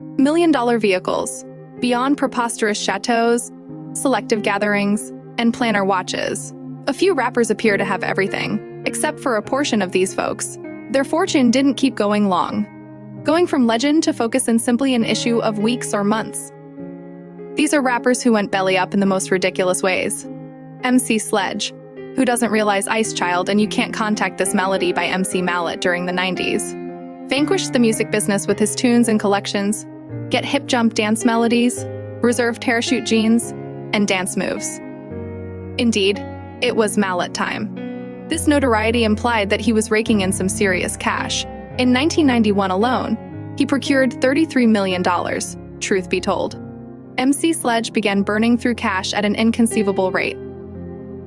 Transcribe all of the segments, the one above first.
Million-dollar vehicles, beyond preposterous chateaus, selective gatherings, and planner watches. A few rappers appear to have everything, except for a portion of these folks. Their fortune didn't keep going long, going from legend to focus in simply an issue of weeks or months. These are rappers who went belly up in the most ridiculous ways. MC Sledge, who doesn't realize Ice Child and You Can't Contact This Melody by MC Mallet during the 90s. Vanquished the music business with his tunes and collections, Get Hip Jump dance melodies, Reserved Parachute Jeans, and dance moves. Indeed, it was Mallet time. This notoriety implied that he was raking in some serious cash. In 1991 alone, he procured $33 million, truth be told. MC Sledge began burning through cash at an inconceivable rate.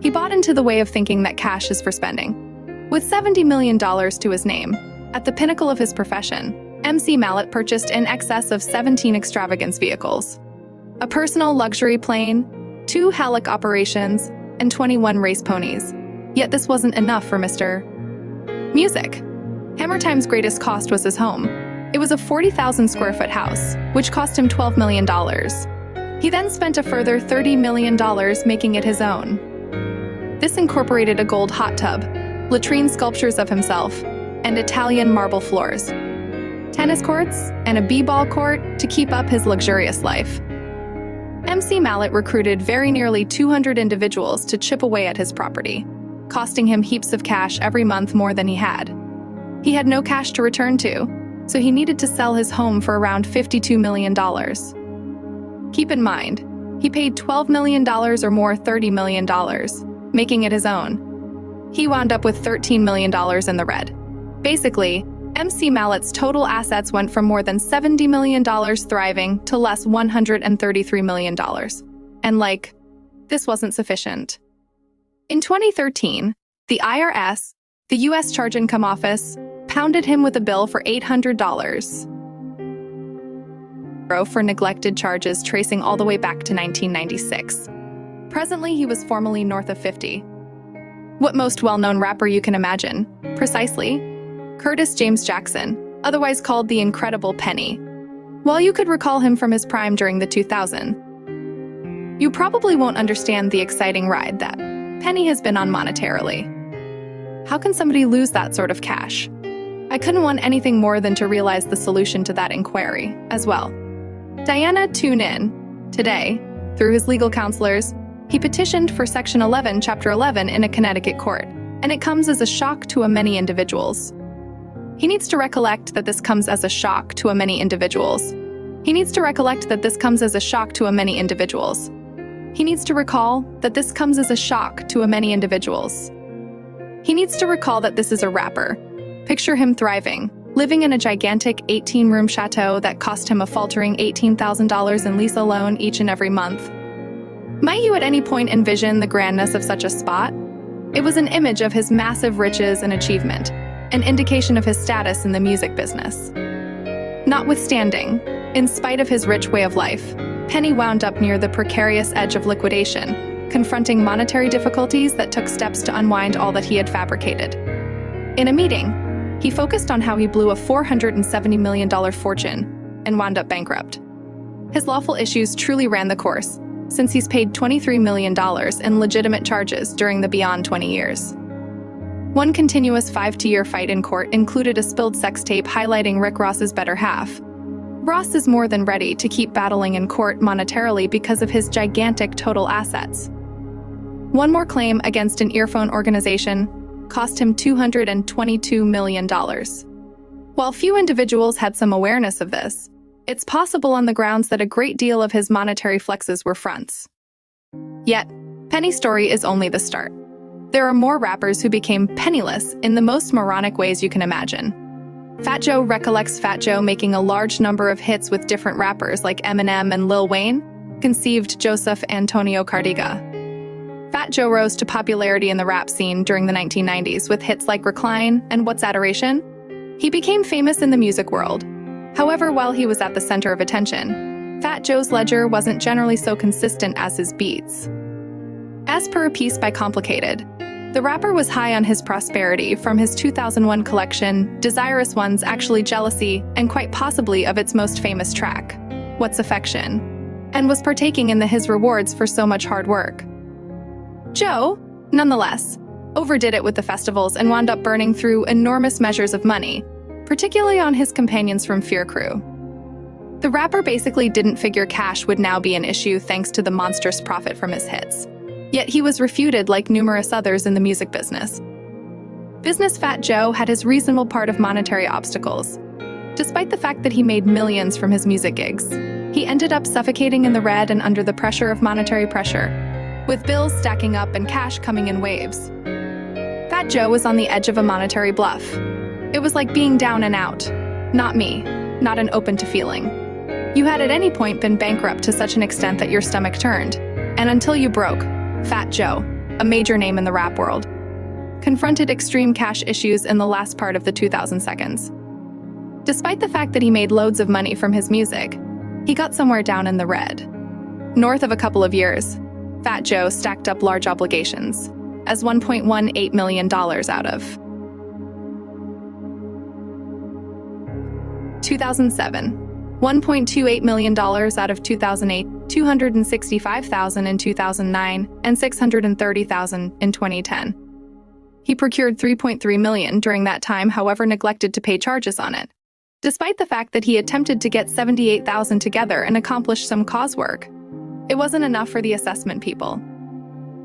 He bought into the way of thinking that cash is for spending. With $70 million to his name, at the pinnacle of his profession, MC Mallet purchased in excess of 17 extravagance vehicles, a personal luxury plane, 2 Halleck operations, and 21 race ponies. Yet this wasn't enough for Mr. Music. Hammer Time's greatest cost was his home. It was a 40,000 square foot house, which cost him $12 million. He then spent a further $30 million making it his own. This incorporated a gold hot tub, latrine sculptures of himself, and Italian marble floors, tennis courts, and a b-ball court to keep up his luxurious life. MC Mallet recruited very nearly 200 individuals to chip away at his property, costing him heaps of cash every month more than he had. He had no cash to return to, so he needed to sell his home for around $52 million. Keep in mind, he paid $12 million or more $30 million, making it his own. He wound up with $13 million in the red. Basically, MC Mallet's total assets went from more than $70 million thriving to less $133 million. And this wasn't sufficient. In 2013, the IRS, the U.S. Charge Income Office, pounded him with a bill for $800 for neglected charges tracing all the way back to 1996. Presently, he was formally north of 50. What most well-known rapper you can imagine? Precisely, Curtis James Jackson, otherwise called the Incredible Penny. While you could recall him from his prime during the 2000s, you probably won't understand the exciting ride that Penny has been on monetarily. How can somebody lose that sort of cash? I couldn't want anything more than to realize the solution to that inquiry, as well. Diana, tune in. Today, through his legal counselors, he petitioned for Section 11, Chapter 11 in a Connecticut court, and it comes as a shock to many individuals. He needs to recollect that this comes as a shock to many individuals. He needs to recollect that this comes as a shock to many individuals. He needs to recall that this comes as a shock to many individuals. He needs to recall that this is a rapper. Picture him thriving, living in a gigantic 18-room chateau that cost him a faltering $18,000 in lease alone each and every month. Might you at any point envision the grandness of such a spot? It was an image of his massive riches and achievement, an indication of his status in the music business. Notwithstanding, in spite of his rich way of life, Penny wound up near the precarious edge of liquidation, confronting monetary difficulties that took steps to unwind all that he had fabricated. In a meeting, he focused on how he blew a $470 million fortune and wound up bankrupt. His lawful issues truly ran the course, since he's paid $23 million in legitimate charges during the beyond 20 years. One continuous 5-year fight in court included a spilled sex tape highlighting Rick Ross's better half. Ross is more than ready to keep battling in court monetarily because of his gigantic total assets. One more claim against an earphone organization cost him $222 million. While few individuals had some awareness of this, it's possible on the grounds that a great deal of his monetary flexes were fronts. Yet, Penny's story is only the start. There are more rappers who became penniless in the most moronic ways you can imagine. Fat Joe recollects Fat Joe making a large number of hits with different rappers like Eminem and Lil Wayne, conceived Joseph Antonio Cardiga. Fat Joe rose to popularity in the rap scene during the 1990s with hits like Recline and What's Adoration. He became famous in the music world. However, while he was at the center of attention, Fat Joe's ledger wasn't generally so consistent as his beats. As per a piece by Complicated, The rapper was high on his prosperity from his 2001 collection, Desirous Ones, Actually Jealousy, and quite possibly of its most famous track, What's Affection, and was partaking in his rewards for so much hard work. Joe, nonetheless, overdid it with the festivals and wound up burning through enormous measures of money, particularly on his companions from Fear Crew. The rapper basically didn't figure cash would now be an issue thanks to the monstrous profit from his hits. Yet he was refuted like numerous others in the music business. Business Fat Joe had his reasonable part of monetary obstacles. Despite the fact that he made millions from his music gigs, he ended up suffocating in the red and under the pressure of monetary pressure, with bills stacking up and cash coming in waves. Fat Joe was on the edge of a monetary bluff. It was like being down and out. Not me, not an open to feeling. You had at any point been bankrupt to such an extent that your stomach turned, and until you broke, Fat Joe, a major name in the rap world, confronted extreme cash issues in the last part of the 2010s. Despite the fact that he made loads of money from his music, he got somewhere down in the red. North of a couple of years, Fat Joe stacked up large obligations, as $1.18 million out of 2007, $1.28 million out of 2008, $265,000 in 2009, and $630,000 in 2010. He procured $3.3 million during that time, however, neglected to pay charges on it, despite the fact that he attempted to get $78,000 together and accomplish some cause work. It wasn't enough for the assessment people.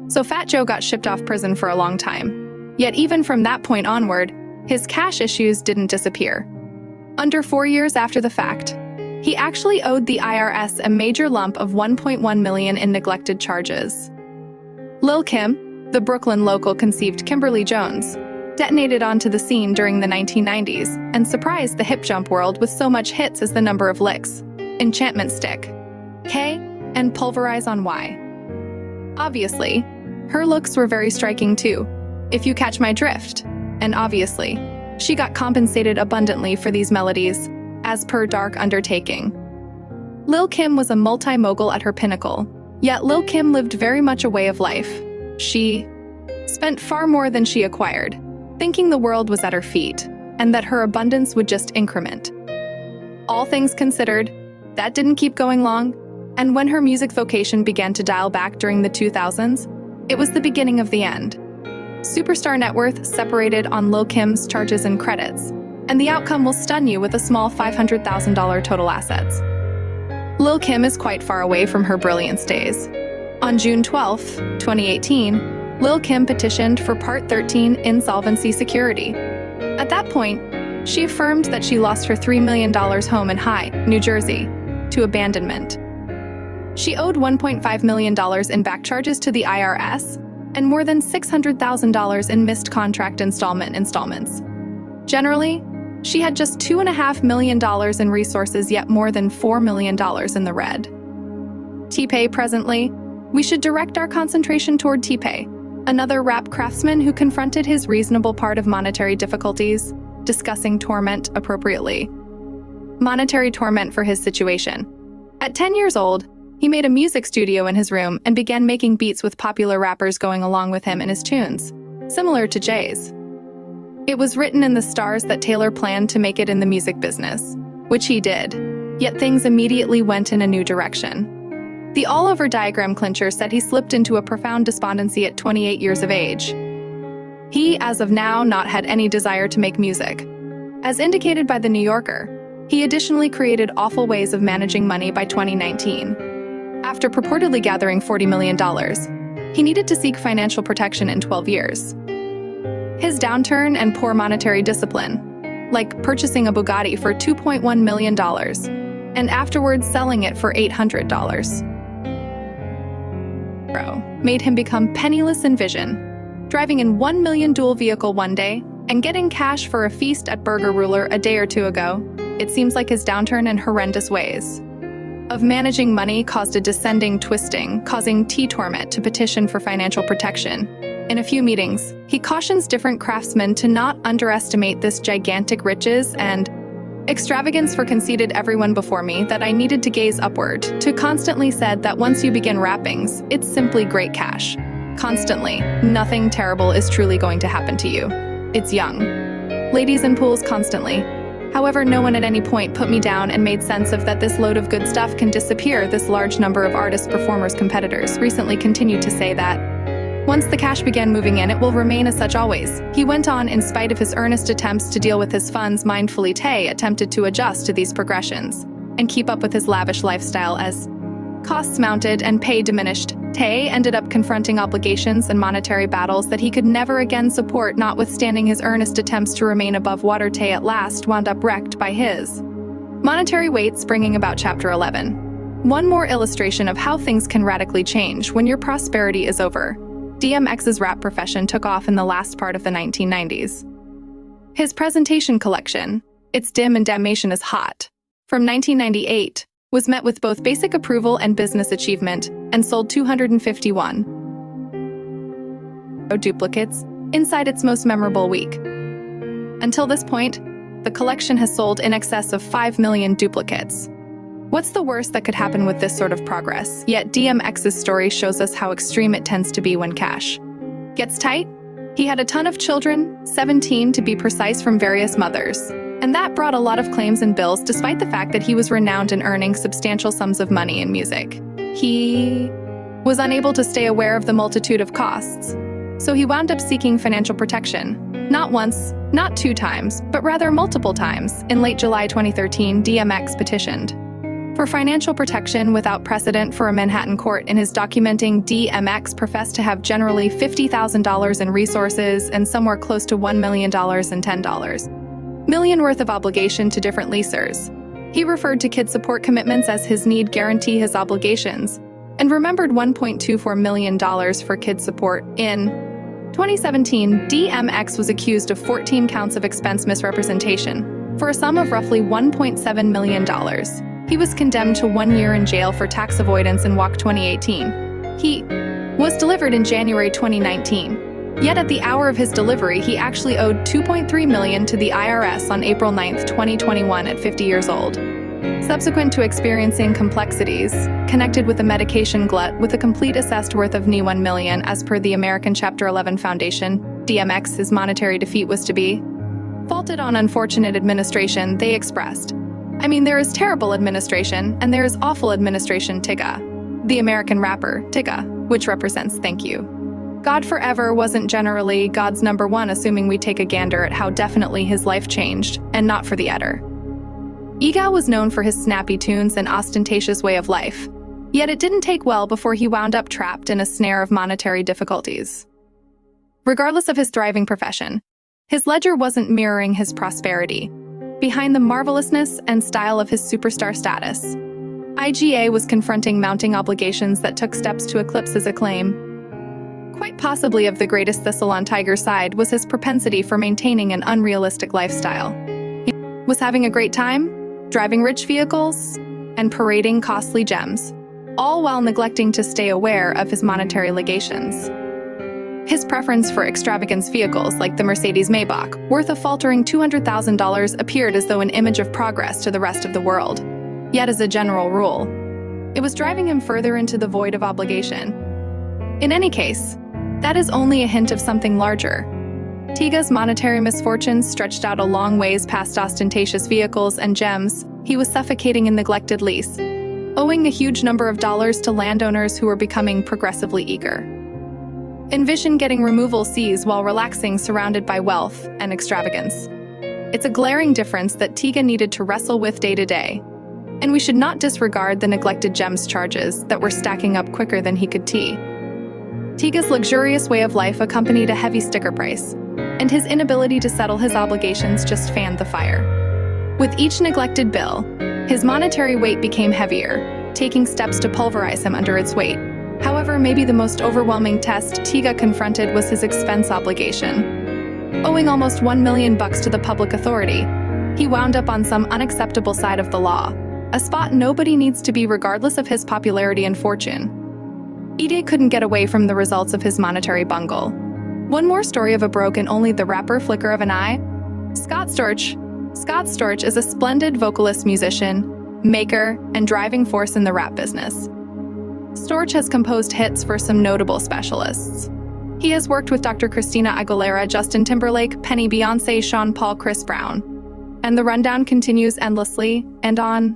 So Fat Joe got shipped off prison for a long time. Yet even from that point onward, his cash issues didn't disappear. Under 4 years after the fact, he actually owed the IRS a major lump of $1.1 million in neglected charges. Lil' Kim, the Brooklyn local, conceived Kimberly Jones, detonated onto the scene during the 1990s and surprised the hip jump world with so much hits as The Number of Licks, Enchantment Stick, K, and Pulverize on Y. Obviously, her looks were very striking too, if you catch my drift, and obviously, she got compensated abundantly for these melodies, as per Dark Undertaking. Lil' Kim was a multi-mogul at her pinnacle, yet Lil' Kim lived very much a way of life. She spent far more than she acquired, thinking the world was at her feet, and that her abundance would just increment. All things considered, that didn't keep going long, and when her music vocation began to dial back during the 2000s, it was the beginning of the end. Superstar net worth separated on Lil' Kim's charges and credits, and the outcome will stun you with a small $500,000 total assets. Lil' Kim is quite far away from her brilliance days. On June 12, 2018, Lil' Kim petitioned for Part 13 insolvency security. At that point, she affirmed that she lost her $3 million home in High, New Jersey, to abandonment. She owed $1.5 million in back charges to the IRS and more than $600,000 in missed contract installments. Generally, she had just $2.5 million in resources, yet more than $4 million in the red. T-Pain presently, we should direct our concentration toward T-Pain, another rap craftsman who confronted his reasonable part of monetary difficulties, discussing torment appropriately. Monetary torment for his situation. At 10 years old, he made a music studio in his room and began making beats with popular rappers going along with him in his tunes, similar to Jay's. It was written in the stars that Taylor planned to make it in the music business, which he did, yet things immediately went in a new direction. The all-over diagram clincher said he slipped into a profound despondency at 28 years of age. He, as of now, not had any desire to make music. As indicated by The New Yorker, he additionally created awful ways of managing money by 2019. After purportedly gathering $40 million, he needed to seek financial protection in 12 years. His downturn and poor monetary discipline, like purchasing a Bugatti for $2.1 million and afterwards selling it for $800, made him become penniless in vision, driving in $1 million dual vehicle one day and getting cash for a feast at Burger Ruler a day or two ago. It seems like his downturn and horrendous ways of managing money caused a descending twisting, causing T-Torment to petition for financial protection. In a few meetings, he cautions different craftsmen to not underestimate this gigantic riches and extravagance, for conceded everyone before me that I needed to gaze upward, to constantly said that once you begin rappings, it's simply great cash. Constantly, nothing terrible is truly going to happen to you. It's young. Ladies in pools constantly. However, no one at any point put me down and made sense of that this load of good stuff can disappear. This large number of artists, performers, competitors recently continued to say that once the cash began moving in, it will remain as such always. He went on, in spite of his earnest attempts to deal with his funds mindfully, Tay attempted to adjust to these progressions and keep up with his lavish lifestyle as costs mounted and pay diminished. Tay ended up confronting obligations and monetary battles that he could never again support. Notwithstanding his earnest attempts to remain above water, Tay at last wound up wrecked by his monetary weights, bringing about Chapter 11. One more illustration of how things can radically change when your prosperity is over. DMX's rap profession took off in the last part of the 1990s. His presentation collection, It's Dim and Damnation is Hot, from 1998, was met with both basic approval and business achievement, and sold 251 duplicates inside its most memorable week. Until this point, the collection has sold in excess of 5 million duplicates. What's the worst that could happen with this sort of progress? Yet DMX's story shows us how extreme it tends to be when cash gets tight. He had a ton of children, 17 to be precise, from various mothers. And that brought a lot of claims and bills, despite the fact that he was renowned in earning substantial sums of money in music. He was unable to stay aware of the multitude of costs. So he wound up seeking financial protection. Not once, not 2 times, but rather multiple times. In late July 2013, DMX petitioned for financial protection without precedent for a Manhattan court. In his documenting, DMX professed to have generally $50,000 in resources and somewhere close to $1 million and $10 million worth of obligation to different leasers. He referred to kid support commitments as his need guarantee his obligations, and remembered $1.24 million for kid support. In 2017, DMX was accused of 14 counts of expense misrepresentation for a sum of roughly $1.7 million. He was condemned to 1 year in jail for tax avoidance in WAC 2018. He was delivered in January 2019. Yet at the hour of his delivery, he actually owed $2.3 million to the IRS on April 9, 2021 at 50 years old. Subsequent to experiencing complexities connected with a medication glut with a complete assessed worth of $1 million as per the American Chapter 11 Foundation, DMX's monetary defeat was to be faulted on unfortunate administration, they expressed. I mean, there is terrible administration, and there is awful administration. Tigga, the American rapper, Tigga, which represents thank you. God forever wasn't generally God's number one, assuming we take a gander at how definitely his life changed, and not for the better. Ega was known for his snappy tunes and ostentatious way of life, yet it didn't take well before he wound up trapped in a snare of monetary difficulties. Regardless of his thriving profession, his ledger wasn't mirroring his prosperity. Behind the marvelousness and style of his superstar status, IGA was confronting mounting obligations that took steps to eclipse his acclaim. Quite possibly of the greatest thistle on Tiger's side was his propensity for maintaining an unrealistic lifestyle. He was having a great time, driving rich vehicles, and parading costly gems, all while neglecting to stay aware of his monetary legations. His preference for extravagance vehicles like the Mercedes Maybach, worth a faltering $200,000, appeared as though an image of progress to the rest of the world. Yet as a general rule, it was driving him further into the void of obligation. In any case, that is only a hint of something larger. Tiga's monetary misfortunes stretched out a long ways past ostentatious vehicles and gems. He was suffocating in neglected lease, owing a huge number of dollars to landowners who were becoming progressively eager. Envision getting removal fees while relaxing, surrounded by wealth and extravagance. It's a glaring difference that Tiga needed to wrestle with day to day, and we should not disregard the neglected gems charges that were stacking up quicker than he could tee. Tiga's luxurious way of life accompanied a heavy sticker price, and his inability to settle his obligations just fanned the fire. With each neglected bill, his monetary weight became heavier, taking steps to pulverize him under its weight. However, maybe the most overwhelming test Tiga confronted was his expense obligation. Owing almost $1 million to the public authority, he wound up on some unacceptable side of the law, a spot nobody needs to be regardless of his popularity and fortune. Ede couldn't get away from the results of his monetary bungle. One more story of a broke and only the rapper flicker of an eye. Scott Storch. Scott Storch is a splendid vocalist, musician, maker, and driving force in the rap business. Storch has composed hits for some notable specialists. He has worked with Dr. Christina Aguilera, Justin Timberlake, Penny, Beyoncé, Sean Paul, Chris Brown. And the rundown continues endlessly and on.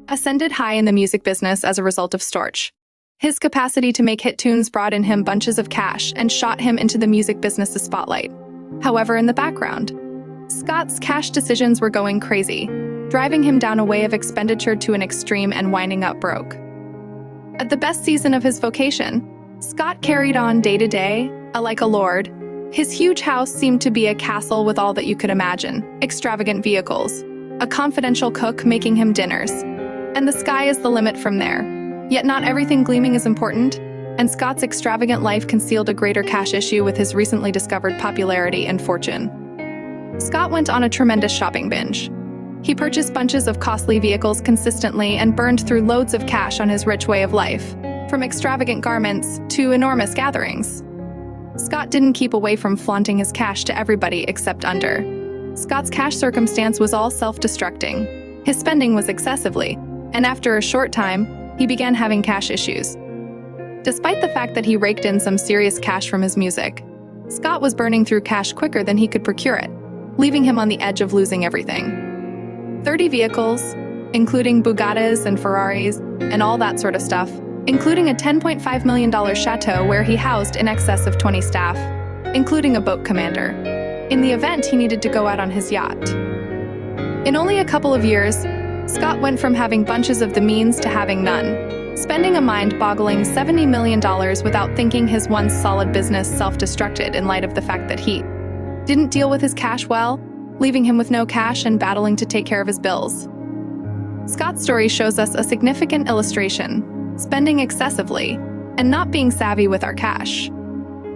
Ascended high in the music business as a result of Storch. His capacity to make hit tunes brought in him bunches of cash and shot him into the music business's spotlight. However, in the background, Scott's cash decisions were going crazy, driving him down a way of expenditure to an extreme and winding up broke. At the best season of his vocation, Scott carried on day to day, like a lord. His huge house seemed to be a castle with all that you could imagine, extravagant vehicles, a confidential cook making him dinners, and the sky is the limit from there. Yet not everything gleaming is important, and Scott's extravagant life concealed a greater cash issue with his recently discovered popularity and fortune. Scott went on a tremendous shopping binge. He purchased bunches of costly vehicles consistently and burned through loads of cash on his rich way of life, from extravagant garments to enormous gatherings. Scott didn't keep away from flaunting his cash to everybody except under. Scott's cash circumstance was all self-destructing. His spending was excessively, and after a short time, he began having cash issues. Despite the fact that he raked in some serious cash from his music, Scott was burning through cash quicker than he could procure it, leaving him on the edge of losing everything. 30 vehicles, including Bugattis and Ferraris and all that sort of stuff, including a $10.5 million chateau where he housed in excess of 20 staff, including a boat commander, in the event he needed to go out on his yacht. In only a couple of years, Scott went from having bunches of the means to having none, spending a mind-boggling $70 million without thinking his once solid business self-destructed in light of the fact that he didn't deal with his cash well, leaving him with no cash and battling to take care of his bills. Scott's story shows us a significant illustration: spending excessively and not being savvy with our cash.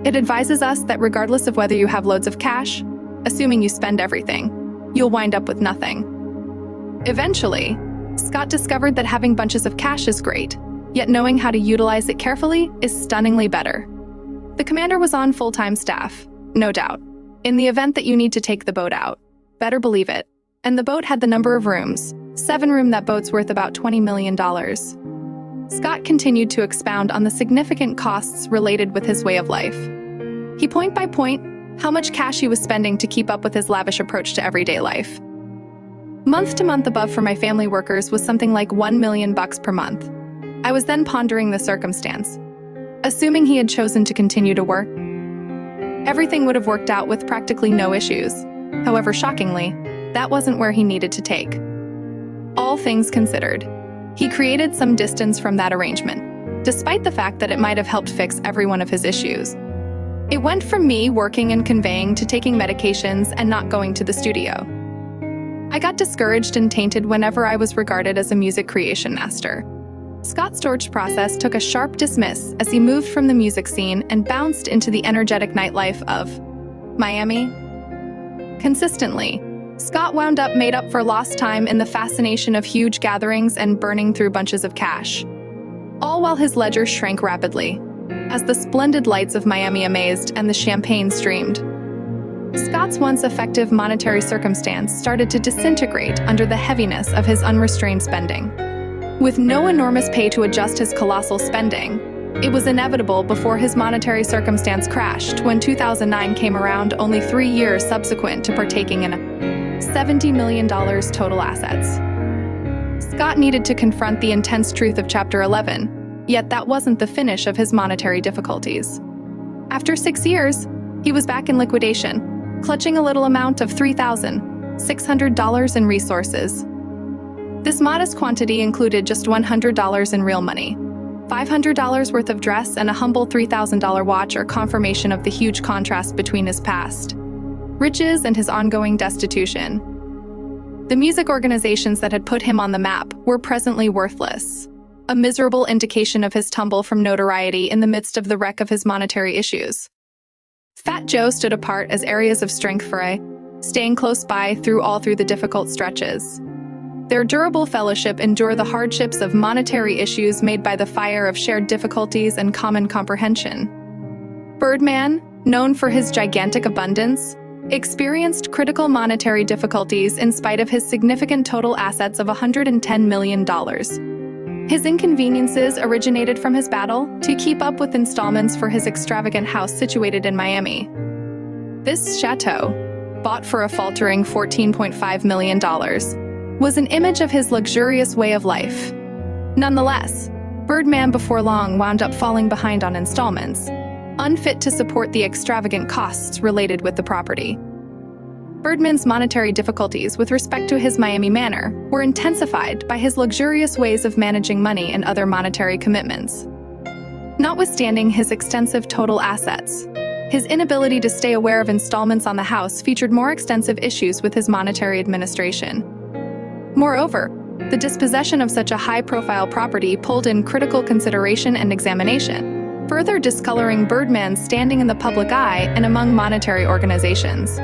It advises us that regardless of whether you have loads of cash, assuming you spend everything, you'll wind up with nothing. Eventually, Scott discovered that having bunches of cash is great, yet knowing how to utilize it carefully is stunningly better. The commander was on full-time staff, no doubt, in the event that you need to take the boat out. Better believe it. And the boat had the number of rooms, 7 rooms. That boat's worth about $20 million. Scott continued to expound on the significant costs related with his way of life. He point by point how much cash he was spending to keep up with his lavish approach to everyday life. Month to month above for my family workers was something like $1 million per month. I was then pondering the circumstance. Assuming he had chosen to continue to work, everything would have worked out with practically no issues. However, shockingly, that wasn't where he needed to take. All things considered, he created some distance from that arrangement, despite the fact that it might have helped fix every one of his issues. It went from me working and conveying to taking medications and not going to the studio. I got discouraged and tainted whenever I was regarded as a music creation master. Scott's Storch process took a sharp dismiss as he moved from the music scene and bounced into the energetic nightlife of Miami. Consistently, Scott wound up made up for lost time in the fascination of huge gatherings and burning through bunches of cash, all while his ledger shrank rapidly, as the splendid lights of Miami amazed and the champagne streamed. Scott's once effective monetary circumstance started to disintegrate under the heaviness of his unrestrained spending. With no enormous pay to adjust his colossal spending, it was inevitable before his monetary circumstance crashed when 2009 came around, only 3 years subsequent to partaking in $70 million total assets. Scott needed to confront the intense truth of Chapter 11, yet that wasn't the finish of his monetary difficulties. After 6 years, he was back in liquidation, clutching a little amount of $3,600 in resources. This modest quantity included just $100 in real money, $500 worth of dress, and a humble $3,000 watch, or confirmation of the huge contrast between his past riches and his ongoing destitution. The music organizations that had put him on the map were presently worthless, a miserable indication of his tumble from notoriety in the midst of the wreck of his monetary issues. Fat Joe stood apart as areas of strength for A, staying close by through the difficult stretches. Their durable fellowship endured the hardships of monetary issues made by the fire of shared difficulties and common comprehension. Birdman, known for his gigantic abundance, experienced critical monetary difficulties in spite of his significant total assets of $110 million. His inconveniences originated from his battle to keep up with installments for his extravagant house situated in Miami. This chateau, bought for a faltering $14.5 million, was an image of his luxurious way of life. Nonetheless, Birdman before long wound up falling behind on installments, unfit to support the extravagant costs related with the property. Birdman's monetary difficulties with respect to his Miami manor were intensified by his luxurious ways of managing money and other monetary commitments. Notwithstanding his extensive total assets, his inability to stay aware of installments on the house featured more extensive issues with his monetary administration. Moreover, the dispossession of such a high-profile property pulled in critical consideration and examination, further discoloring Birdman's standing in the public eye and among monetary organizations.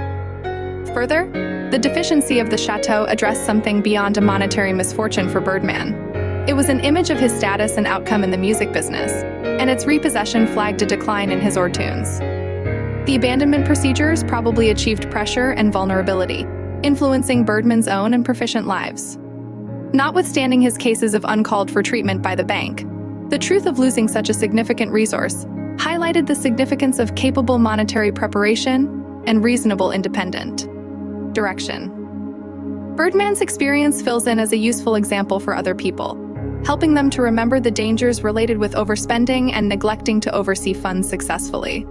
Further, the deficiency of the chateau addressed something beyond a monetary misfortune for Birdman. It was an image of his status and outcome in the music business, and its repossession flagged a decline in his tunes. The abandonment procedures probably achieved pressure and vulnerability, influencing Birdman's own and proficient lives. Notwithstanding his cases of uncalled-for treatment by the bank, the truth of losing such a significant resource highlighted the significance of capable monetary preparation and reasonable independent direction. Birdman's experience fills in as a useful example for other people, helping them to remember the dangers related with overspending and neglecting to oversee funds successfully,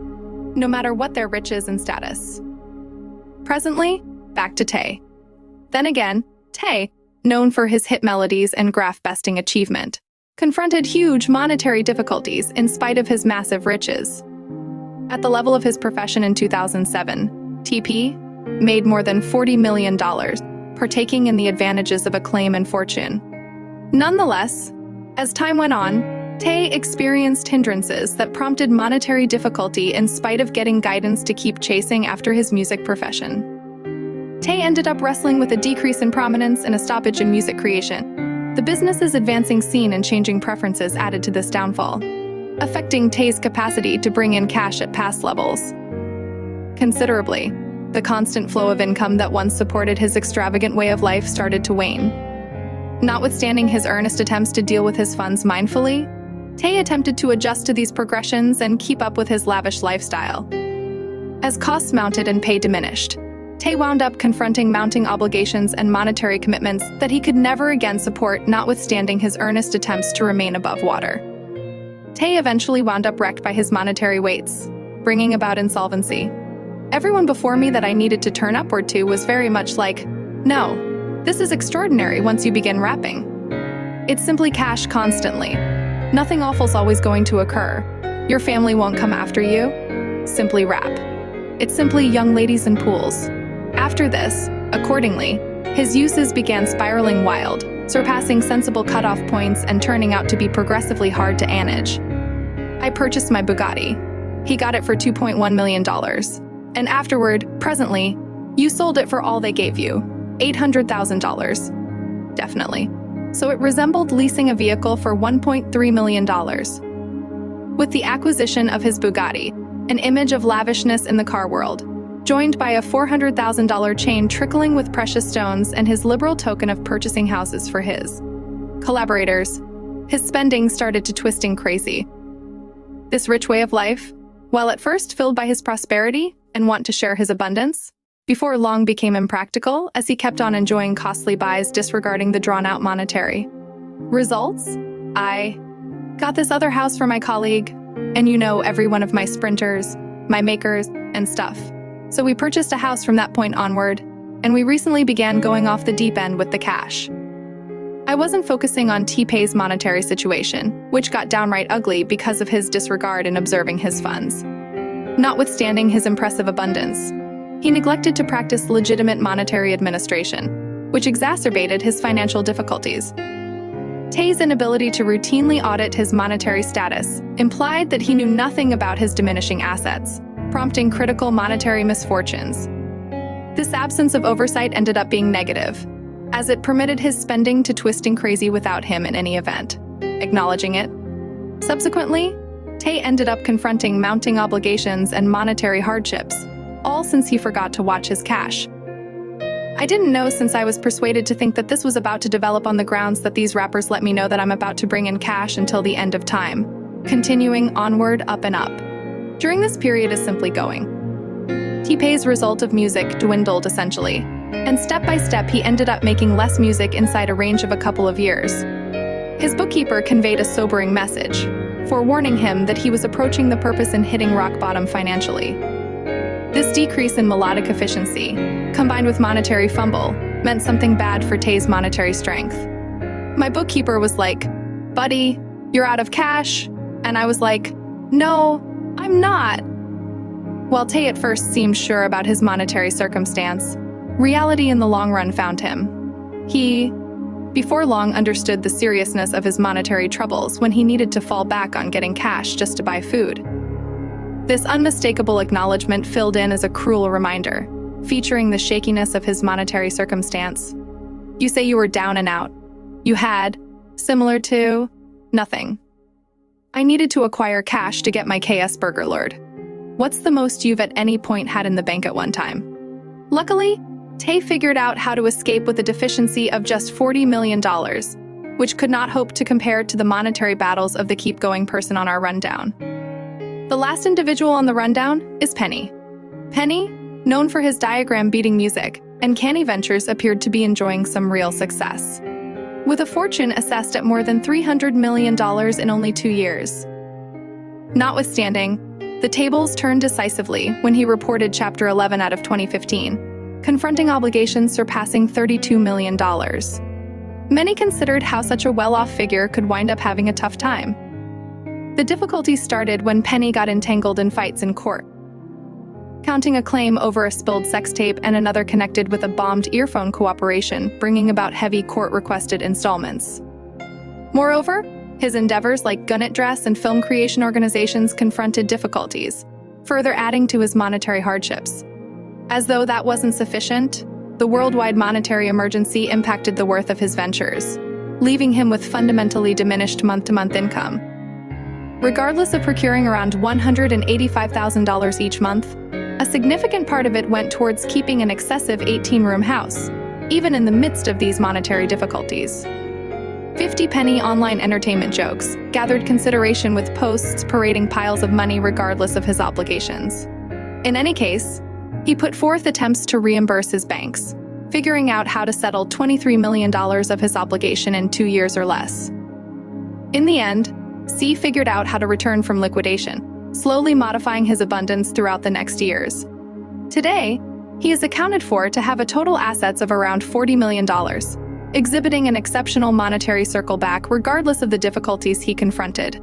no matter what their riches and status. Presently, back to Tay. Then again, Tay, known for his hit melodies and graph-besting achievement, confronted huge monetary difficulties in spite of his massive riches. At the level of his profession in 2007, TP made more than $40 million, partaking in the advantages of acclaim and fortune. Nonetheless, as time went on, Tay experienced hindrances that prompted monetary difficulty in spite of getting guidance to keep chasing after his music profession. Tay ended up wrestling with a decrease in prominence and a stoppage in music creation. The business's advancing scene and changing preferences added to this downfall, affecting Tay's capacity to bring in cash at past levels. Considerably, the constant flow of income that once supported his extravagant way of life started to wane. Notwithstanding his earnest attempts to deal with his funds mindfully, Tay attempted to adjust to these progressions and keep up with his lavish lifestyle. As costs mounted and pay diminished, Tay wound up confronting mounting obligations and monetary commitments that he could never again support, notwithstanding his earnest attempts to remain above water. Tay eventually wound up wrecked by his monetary weights, bringing about insolvency. Everyone before me that I needed to turn upward to was very much like, no, this is extraordinary once you begin rapping. It's simply cash constantly. Nothing awful's always going to occur. Your family won't come after you. Simply rap. It's simply young ladies and pools. After this, accordingly, his uses began spiraling wild, surpassing sensible cutoff points and turning out to be progressively hard to manage. I purchased my Bugatti. He got it for $2.1 million. And afterward, presently, you sold it for all they gave you, $800,000. Definitely. So it resembled leasing a vehicle for $1.3 million. With the acquisition of his Bugatti, an image of lavishness in the car world, joined by a $400,000 chain trickling with precious stones and his liberal token of purchasing houses for his collaborators, his spending started to twisting crazy. This rich way of life, while at first filled by his prosperity and want to share his abundance, before long became impractical as he kept on enjoying costly buys disregarding the drawn-out monetary results. I got this other house for my colleague, and you know every one of my sprinters, my makers, and stuff. So we purchased a house from that point onward, and we recently began going off the deep end with the cash. I wasn't focusing on T-Pay's monetary situation, which got downright ugly because of his disregard in observing his funds. Notwithstanding his impressive abundance, he neglected to practice legitimate monetary administration, which exacerbated his financial difficulties. Tay's inability to routinely audit his monetary status implied that he knew nothing about his diminishing assets, prompting critical monetary misfortunes. This absence of oversight ended up being negative, as it permitted his spending to twisting crazy without him in any event, acknowledging it. Subsequently, Tay ended up confronting mounting obligations and monetary hardships, all since he forgot to watch his cash. I didn't know since I was persuaded to think that this was about to develop on the grounds that these rappers let me know that I'm about to bring in cash until the end of time, continuing onward, up and up. During this period is simply going. T-Pay's result of music dwindled essentially, and step by step he ended up making less music inside a range of a couple of years. His bookkeeper conveyed a sobering message, forewarning him that he was approaching the purpose in hitting rock bottom financially. This decrease in melodic efficiency, combined with monetary fumble, meant something bad for Tay's monetary strength. My bookkeeper was like, "Buddy, you're out of cash," and I was like, "No, I'm not." While Tay at first seemed sure about his monetary circumstance, reality in the long run found him. He, before long, understood the seriousness of his monetary troubles when he needed to fall back on getting cash just to buy food. This unmistakable acknowledgement filled in as a cruel reminder, featuring the shakiness of his monetary circumstance. You say you were down and out. You had, similar to, nothing. I needed to acquire cash to get my KS Burger Lord. What's the most you've at any point had in the bank at one time? Luckily, Tay figured out how to escape with a deficiency of just $40 million, which could not hope to compare to the monetary battles of the keep-going person on our rundown. The last individual on the rundown is Penny. Penny, known for his diagram-beating music, and canny ventures, appeared to be enjoying some real success, with a fortune assessed at more than $300 million in only 2 years. Notwithstanding, the tables turned decisively when he reported Chapter 11 out of 2015, confronting obligations surpassing $32 million. Many considered how such a well-off figure could wind up having a tough time. The difficulties started when Penny got entangled in fights in court, counting a claim over a spilled sex tape and another connected with a bombed earphone cooperation, bringing about heavy court-requested installments. Moreover, his endeavors like Gunnet Dress and film creation organizations confronted difficulties, further adding to his monetary hardships. As though that wasn't sufficient, the worldwide monetary emergency impacted the worth of his ventures, leaving him with fundamentally diminished month-to-month income. Regardless of procuring around $185,000 each month, a significant part of it went towards keeping an excessive 18-room house, even in the midst of these monetary difficulties. 50 penny online entertainment jokes gathered consideration with posts parading piles of money regardless of his obligations. In any case, he put forth attempts to reimburse his banks, figuring out how to settle $23 million of his obligation in 2 years or less. In the end, C figured out how to return from liquidation, slowly modifying his abundance throughout the next years. Today, he is accounted for to have a total assets of around $40 million, exhibiting an exceptional monetary circle back regardless of the difficulties he confronted.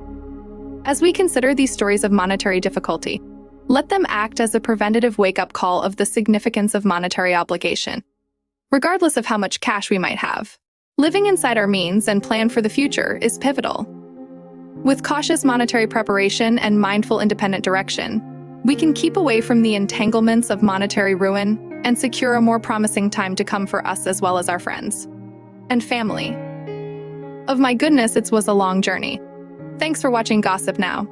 As we consider these stories of monetary difficulty, let them act as a preventative wake-up call of the significance of monetary obligation. Regardless of how much cash we might have, living inside our means and plan for the future is pivotal. With cautious monetary preparation and mindful independent direction, we can keep away from the entanglements of monetary ruin and secure a more promising time to come for us as well as our friends and family. Of my goodness, it was a long journey. Thanks for watching Gossip Now.